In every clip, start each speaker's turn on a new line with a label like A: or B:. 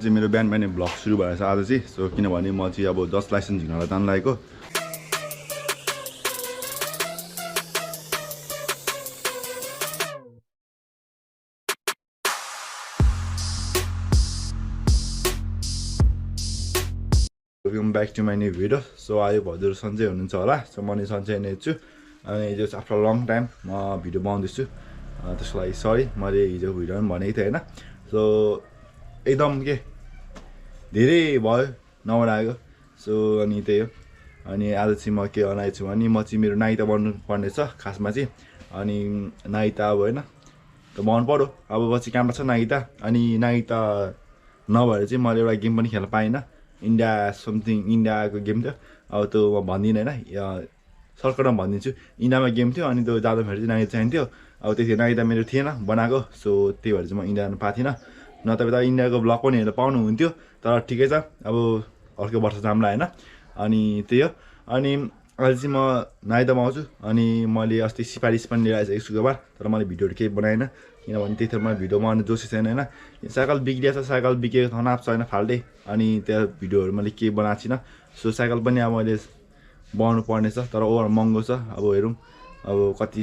A: चाहिँ मेरो बिहान बिहानै भ्लग सुरु भएछ आज चाहिँ सो किनभने म चाहिँ अब 10 लाइसेन्स झिक्नलाई जान लागेको welcome back to my new video so आयो हजुर सन्चै हुनुहुन्छ होला सो म नि सन्चै नै छु अनि जस्ट आफ्टर लङ टाइम म भिडियो बनाउँदैछु त्यसको लागि सरी मैले हिजो भिडियो पनि भनेको थिएँ होइन सो एकदम के धेरै भयो नबनाएको सो अनि त्यही हो अनि आज चाहिँ म के बनाएको छु भने म चाहिँ मेरो नाइता बन्नु पर्ने छ खासमा चाहिँ अनि नाइता अब होइन त बनाउनु पऱ्यो अब पछि काममा छ नाइता अनि नाइता नभएर चाहिँ मैले एउटा गेम पनि खेल्न पाइनँ इन्डिया समथिङ इन्डियाको गेम थियो अब त्यो म भन्दिनँ होइन सर्टकटमा भनिदिन्छु इन्डियामा गेम थियो अनि त्यो जाँदाखेरि चाहिँ नाइता चाहिन्थ्यो अब त्यतिखेर नाइता मेरो थिएन बनाएको सो त्यही भएर चाहिँ म इन्डिया जानु पाएको थिइनँ नत्र त इन्डियाको ब्लग पनि हेरेर पाउनुहुन्थ्यो तर ठिकै छ अब अर्को वर्ष जाम्ला होइन अनि त्यही हो अनि अहिले चाहिँ म नाइता बनाउँछु अनि मैले अस्ति सिफारिस पनि लिएर आएछ शुक्रबार तर मैले भिडियोहरू केही बनाएन किनभने त्यतिखेर मलाई भिडियो बनाउनु जोसी छैन होइन साइकल बिग्रिएको छ साइकल बिग्रेको ठाउँ नाप्छ होइन फाल्टै अनि त्यहाँ भिडियोहरू मैले केही बनाएको छैन सो साइकल पनि अब मैले बनाउनु पर्ने छ तर ओभर महँगो छ अब हेरौँ अब कति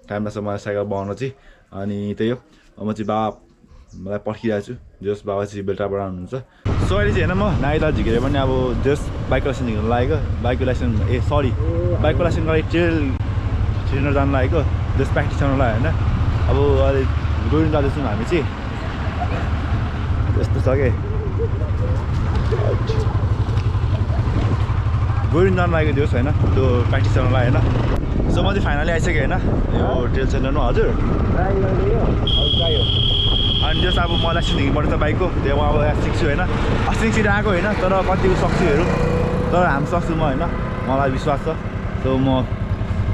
A: टाइम लाग्छ मलाई साइकल बनाउन चाहिँ अनि त्यही हो म चाहिँ मलाई पर्खिरहेको छु जस बाबा चाहिँ बेलटाबाट हुनुहुन्छ सो अहिले चाहिँ होइन म नाइता झिकेर पनि अब जस बाइकको लाइसेन्स झिक्नु लागेको बाइकको लाइसेन्स बाइकको लाइसेन्सको लागि ट्रेनर जानु लागेको जस प्र्याक्टिस गर्नुलाई होइन अब अहिले गइरहनु जाँदैछौँ हामी चाहिँ यस्तो छ कि गइरहनु जानु लागेको दियोस् होइन त्यो प्र्याक्टिस गर्नुलाई होइन सो म चाहिँ फाइनली आइसकेँ होइन यो ट्रेल सेन्टरमा हजुर अनि जस अब म लाइसेन्स झिक्नुपर्छ बाइकको त्यो म अब सिक्छु होइन अस्ति आएको होइन तर कतिको सक्छु हेरौँ तर हामी सक्छु म होइन मलाई विश्वास छ सो म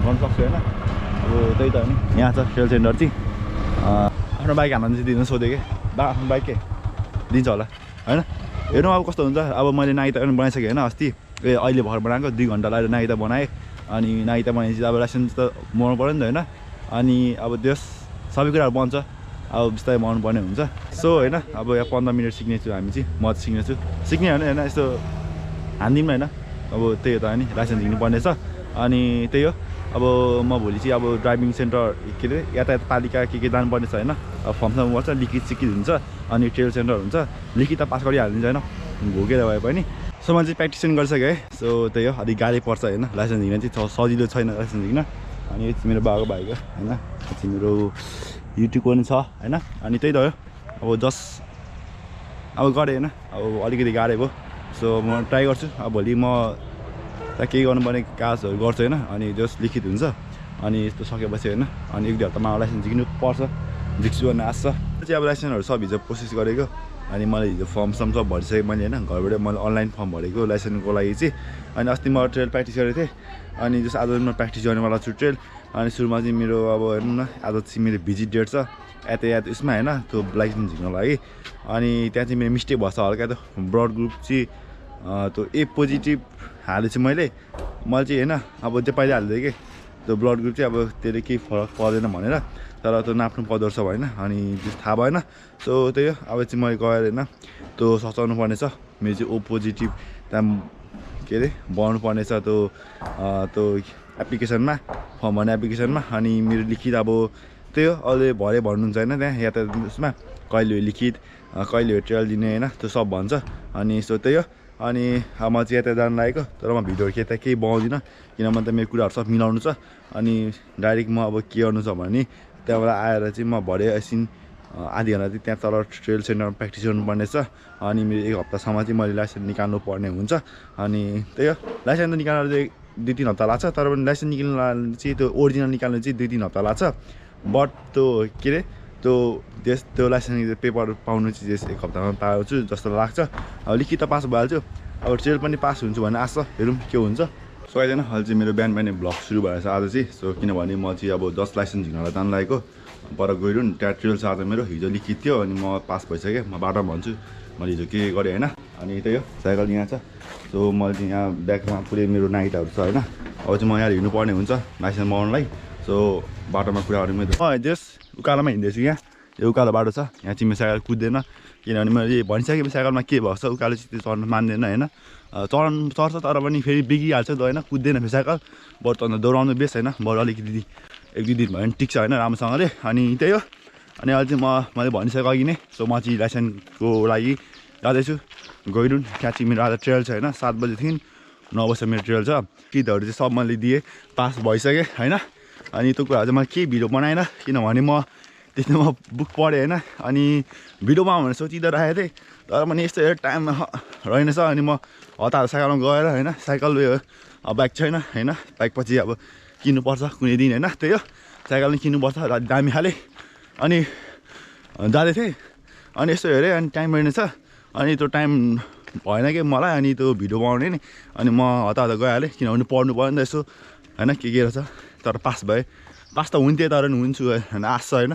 A: गर्नु सक्छु होइन अब त्यही त हो नि यहाँ छ ट्रेल सेन्टर चाहिँ आफ्नो बाइक हाल्न चाहिँ दिनु सोधेँ कि आफ्नो बाइक के दिन्छ होला होइन हेर्नु अब कस्तो हुन्छ अब मैले नाइता पनि बनाइसकेँ होइन अस्ति अहिले भर्खर बनाएको 2 घन्टा लागेर नाइता बनाएँ अनि नाइता बनाएपछि अब लाइसेन्स त बनाउनु पऱ्यो नि त होइन अनि अब त्यस सबै कुराहरू बन्छ अब बिस्तारै बनाउनु पर्ने हुन्छ सो होइन अब यहाँ 15 मिनट सिक्नेछु हामी चाहिँ म चाहिँ सिक्ने होइन यस्तो हान्दिनँ होइन अब त्यही हो त नि लाइसेन्स दिनुपर्ने छ अनि त्यही हो अब म भोलि चाहिँ अब ड्राइभिङ सेन्टर के अरे यातायात पालिका के जानुपर्ने छ होइन अब फर्मसम्म गर्छ लिखित सिकित हुन्छ अनि ट्रेल सेन्टर हुन्छ लिखित त पास गरिहालिन्छ होइन भोगेर भए पनि सो मैले चाहिँ प्र्याक्टिस पनि गरिसकेँ है सो त्यही हो अलिक गाह्रै पर्छ होइन लाइसेन्स झिक्न चाहिँ सजिलो छैन लाइसेन्स झिक्न अनि यो चाहिँ मेरो बाबाको बाइक हो होइन यो चाहिँ मेरो युट्युबको पनि छ होइन अनि त्यही त हो अब जस अब गरेँ होइन अब अलिकति गाह्रै भयो सो म ट्राई गर्छु अब भोलि म केही गर्नुपर्ने काजहरू गर्छु होइन अनि जस लिखित हुन्छ अनि यस्तो सकेपछि होइन अनि 1-2 हप्तामा लाइसेन्स झिक्नु पर्छ झिक्छु भन्ने आश छ चाहिँ अब लाइसेन्सहरू सब हिजो प्रोसेस गरेको अनि मैले हिजो फर्म सब भरिसकेँ मैले होइन घरबाट मैले अनलाइन फर्म भरेको लाइसेन्सको लागि चाहिँ अनि अस्ति म ट्रेल प्र्याक्टिस गरेको थिएँ अनि जस आज म प्र्याक्टिस गर्नेवाला छु ट्रेल अनि सुरुमा चाहिँ मेरो अब हेर्नु न आज चाहिँ मेरो भिजिट डेट छ यातायात उसमा होइन त्यो लाइसेन्स झिक्नको लागि अनि त्यहाँ चाहिँ मेरो मिस्टेक भएछ हल्का त्यो ब्लड ग्रुप चाहिँ त्यो ए पोजिटिभ हालेँ चाहिँ मैले चाहिँ होइन अब त्यो पहिला हालिदिएँ कि त्यो ब्लड ग्रुप चाहिँ अब त्यसले केही फरक पर्दैन भनेर तर त्यो नाप्नु पर्दो रहेछ होइन अनि त्यो थाहा भएन सो त्यही हो अब चाहिँ मैले गएर होइन त्यो सचाउनु पर्ने छ मेरो चाहिँ ओ पोजिटिभ त्यहाँ के अरे बनाउनु पर्ने छ त्यो एप्लिकेसनमा फर्म भन्ने एप्लिकेसनमा अनि मेरो लिखित अब त्यही हो अहिले भरे भन्नुहुन्छ होइन त्यहाँ यातायात उसमा कहिले लिखित कहिले ट्रेल दिने होइन त्यो सब भन्छ अनि सो त्यही हो अनि अब म चाहिँ यता जानु लागेको तर म भिडियोहरू केही बनाउँदिनँ किनभने त मेरो कुराहरू सब मिलाउनु छ अनि डाइरेक्ट म अब के गर्नु छ भने त्यहाँबाट आएर चाहिँ म भरे एकछिन आधी घन्टा चाहिँ त्यहाँ तल ट्रेल सेन्टरमा प्र्याक्टिस गर्नुपर्ने छ अनि मेरो 1 हप्तासम्म चाहिँ मैले लाइसेन्स निकाल्नु पर्ने हुन्छ अनि त्यही हो लाइसेन्स त निकाल्नु चाहिँ 2-3 हप्ता लाग्छ तर पनि लाइसेन्स निकाल्नु चाहिँ त्यो ओरिजिनल निकाल्नु चाहिँ 2-3 हप्ता लाग्छ बट त्यो के अरे त्यो लाइसेन्स पेपर पाउनु चाहिँ 1 हप्तामा पाउँछु जस्तो लाग्छ अब लिखित त पास भइहाल्छु अब ट्रेल पनि पास हुन्छु भन्ने आशा हेरौँ के हुन्छ सो आइदिएन अहिले चाहिँ मेरो बिहान बिहानै भ्लग सुरु भएछ आज चाहिँ सो किनभने म चाहिँ अब 10 लाइसेन्स झिक्नलाई जानु लागेको पर गइरहँ त्यहाँ ट्रेल छ आज मेरो हिजो लिखित थियो अनि म पास भइसकेँ म बाटोमा भन्छु मैले हिजो के गरेँ होइन अनि त्यही हो साइकल यहाँ छ सो मैले चाहिँ यहाँ ब्यागमा पुरै मेरो नाइटाहरू छ होइन अब चाहिँ म यहाँ हिँड्नुपर्ने हुन्छ लाइसेन्स बनाउनलाई सो बाटोमा कुरा गऱ्यो मैले त्यस उकालोमा हिँड्दैछु यहाँ यो उकालो बाटो छ यहाँ चाहिँ मेरो साइकल कुद्दैन किनभने मैले भनिसकेँ साइकलमा के भएको छ उकालो चित्ती चढ्नु मान्दैन होइन चढ्छ तर पनि फेरि बिग्रिहाल्छ होइन कुद्दैन फेरि साइकल बरु त दौडाउनु बेस होइन बरु अलिकति 1-2 दिन भयो भने टिक्छ होइन राम्रोसँगले अनि त्यही हो अनि अहिले चाहिँ मैले भनिसकेको अघि नै सो म चाहिँ लाइसेन्सको लागि जाँदैछु गइरुन त्यहाँ चाहिँ मेरो आज ट्रेल छ होइन 7 बजीदेखि 9 बजीसम्म मेरो ट्रेल छ गीतहरू चाहिँ सब मैले दिएँ पास भइसकेँ होइन अनि त्यो कुराहरू चाहिँ मैले केही भिडियो बनाएन किनभने म त्यसमा बुक पढेँ होइन अनि भिडियोमा भनेर सोचिँदा राखेको थिएँ तर पनि यस्तो टाइम रहेनछ अनि म हतार साइकलमा गएर होइन साइकल उयो बाइक छैन होइन बाइक पछि अब किन्नुपर्छ कुनै दिन होइन त्यही हो साइकल नै किन्नुपर्छ दामी खाले अनि जाँदै थिएँ अनि यस्तो हेरेँ अनि टाइम रहेनछ अनि त्यो टाइम भएन कि मलाई अनि त्यो भिडियो बनाउने नि अनि म हतार गइहालेँ किनभने पढ्नु पऱ्यो नि त यसो होइन के रहेछ तर पास भएँ पास त हुन्थेँ तर नि हुन्छु होइन आश छ होइन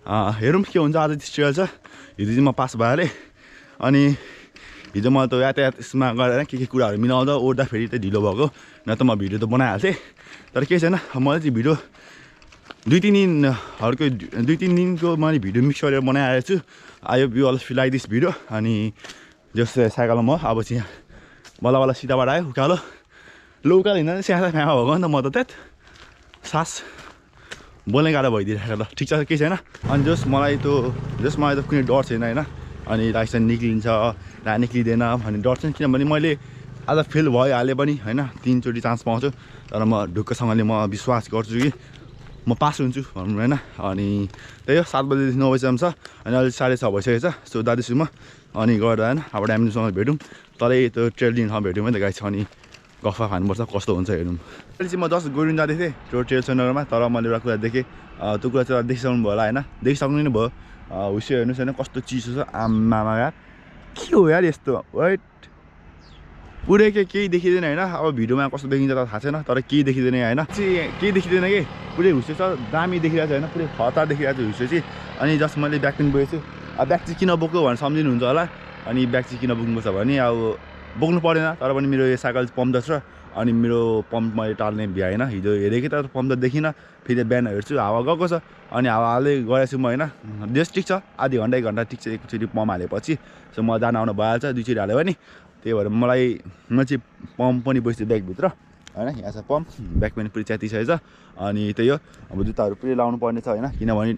A: हेरौँ के हुन्छ आज ट्रेल छ हिजो चाहिँ म पास भइहालेँ अनि हिजो म त यातायातमा गएर के कुराहरू मिलाउँदा ओर्दाखेरि त ढिलो भएको न त म भिडियो त बनाइहाल्थेँ तर केही छैन मैले चाहिँ भिडियो 2-3 दिनको मैले भिडियो मिक्स गरेर बनाइरहेको छु I hope you all feel like this video अनि जस्तो साइकलमा म अब चाहिँ बल्ल सिधाबाट आयो उकालो उकालो हिँड्दा स्यासा फ्यामा भएको नि त म त त्यत सास बोल्ने गाह्रो भइदिइरहेको ल ठिक छ केही छैन अनि मलाई त कुनै डर छैन होइन अनि लाइसेन्स निक्लिन्छ निक्लिँदैन भन्ने डर छैन किनभने मैले आज फेल भइहालेँ पनि होइन 3 चोटि चान्स पाउँछु तर म ढुक्कसँगले म विश्वास गर्छु कि म पास हुन्छु भनौँ होइन अनि त्यही हो 7 बजीदेखि 9 बजीसम्म छ अनि अहिले 6:30 भइसकेको छ सो जाँदैछु म अनि गएर होइन अब ड्यामेजसँग भेटौँ तरै त्यो ट्रेल दिनसँग भेट्यौँ है त गाइस अनि गफा खानुपर्छ कस्तो हुन्छ हेरौँ अहिले चाहिँ म जस्ट गइरुन जाँदै थिएँ त्यो ट्रेल सेन्टरमा तर मैले एउटा कुरा देखेँ त्यो कुरा चाहिँ देखिसक्नु भयो होला होइन देखिसक्नु नै भयो हुस्यो हेर्नुहोस् होइन कस्तो चिसो छ आमामा यार के हो यार यस्तो वेट पुरै केही देखिँदैन होइन अब भिडियोमा कस्तो देखिन्छ त थाहा छैन तर केही देखिँदैन होइन केही देखिँदैन कि पुरै हुस्यो छ दामी देखिरहेको छ होइन पुरै खतरा देखिरहेको छ हुस्यो चाहिँ अनि जस्ट मैले ब्याग पनि बोकेको छु अब ब्याग चाहिँ किन बोक्यो भनेर सम्झिनुहुन्छ होला अनि ब्याग चाहिँ किन बोक्नुपर्छ भने अब बोक्नु परेन तर पनि मेरो यो साइकल पम्प छ अनि मेरो पम्प मैले टाल्ने भ्याएन हिजो हेरेँ तर पम्प त देखिनँ फेरि बिहान हेर्छु हावा गएको छ अनि हावा हाल्दै गएको छु म होइन जस्ट ठिक छ आधी घन्टा 1 घन्टा ठिक छ एकचोटि पम्प हालेपछि सो म जान आउनु भइहाल्छ 2 चोटि हाल्यो भने त्यही भएर म चाहिँ पम्प पनि बस्छु ब्यागभित्र होइन यहाँ छ पम्प ब्याग पनि पुरै च्यातिसकेको छ अनि त्यही हो अब जुत्ताहरू पुरै लाउनु पर्ने छ होइन किनभने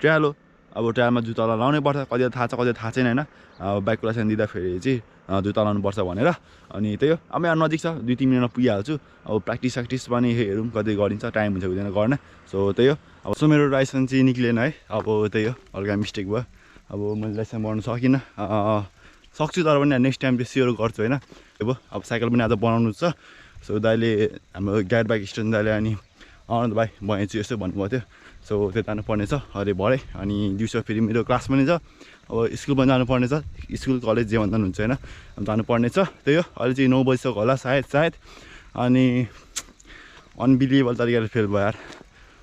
A: ट्रायल हो अब ट्रायलमा जुत्ता लाउनै पर्छ कति थाहा छ कति थाहा छैन होइन अब बाइकको लाइसेन्स दिँदाखेरि चाहिँ जुत्ता लाउनुपर्छ भनेर अनि त्यही हो अब यहाँ नजिक छ 2-3 मिनटमा पुगिहाल्छु अब प्र्याक्टिस पनि हेरौँ कति गरिन्छ टाइम हुन्छ हुँदैन गर्न सो त्यही हो अब सो मेरो लाइसेन्स चाहिँ निक्लेन है अब त्यही हो हल्का मिस्टेक भयो अब मैले लाइसेन्स बनाउनु सकिनँ सक्छु तर पनि नेक्स्ट टाइम चाहिँ स्योर गर्छु होइन अब साइकल पनि आज बनाउनु छ सो दाइले हाम्रो गाइड बाइक स्ट्यान्ड दाइले अनि त भाइ बनाइछु यस्तो भन्नुभएको थियो सो त्यो जानुपर्ने छ अरे भरे अनि दिउँसो फेरि मेरो क्लास पनि छ अब स्कुल पनि जानुपर्ने छ स्कुल कलेज जे भन्दा हुन्छ होइन जानुपर्ने छ त्यही हो अहिले चाहिँ 9 बजीसम्म होला सायद अनि अनबिलिभेबल तरिकाले फेल भयो यार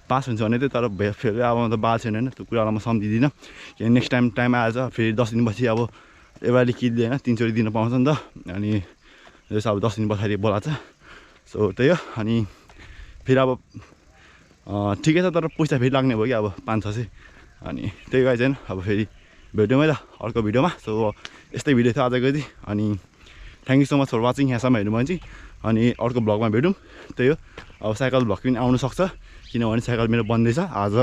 A: पास हुन्छ भने चाहिँ तर फेल अब म त बाल छैन होइन त्यो कुरालाई म सम्झिदिनँ किनभने नेक्स्ट टाइम आएछ फेरि 10 दिनपछि अब एउटाले किन्दै होइन 3 चोटि दिन पाउँछ नि त अनि जस्तो अब 10 दिन पछाडि बोलाएको छ सो त्यही हो अनि फेरि अब ठिकै छ तर पैसा फेरि लाग्ने भयो कि अब 500-600 अनि त्यही गाई चाहिँ अब फेरि भेट्यौँ है त अर्को भिडियोमा सो यस्तै भिडियो थियो आजको चाहिँ अनि thank you so much for watching यहाँसम्म हेर्नु भने चाहिँ अनि अर्को भ्लगमा भेटौँ त्यही हो अब साइकल भ्लग पनि आउनु सक्छ किनभने साइकल मेरो बन्दैछ आज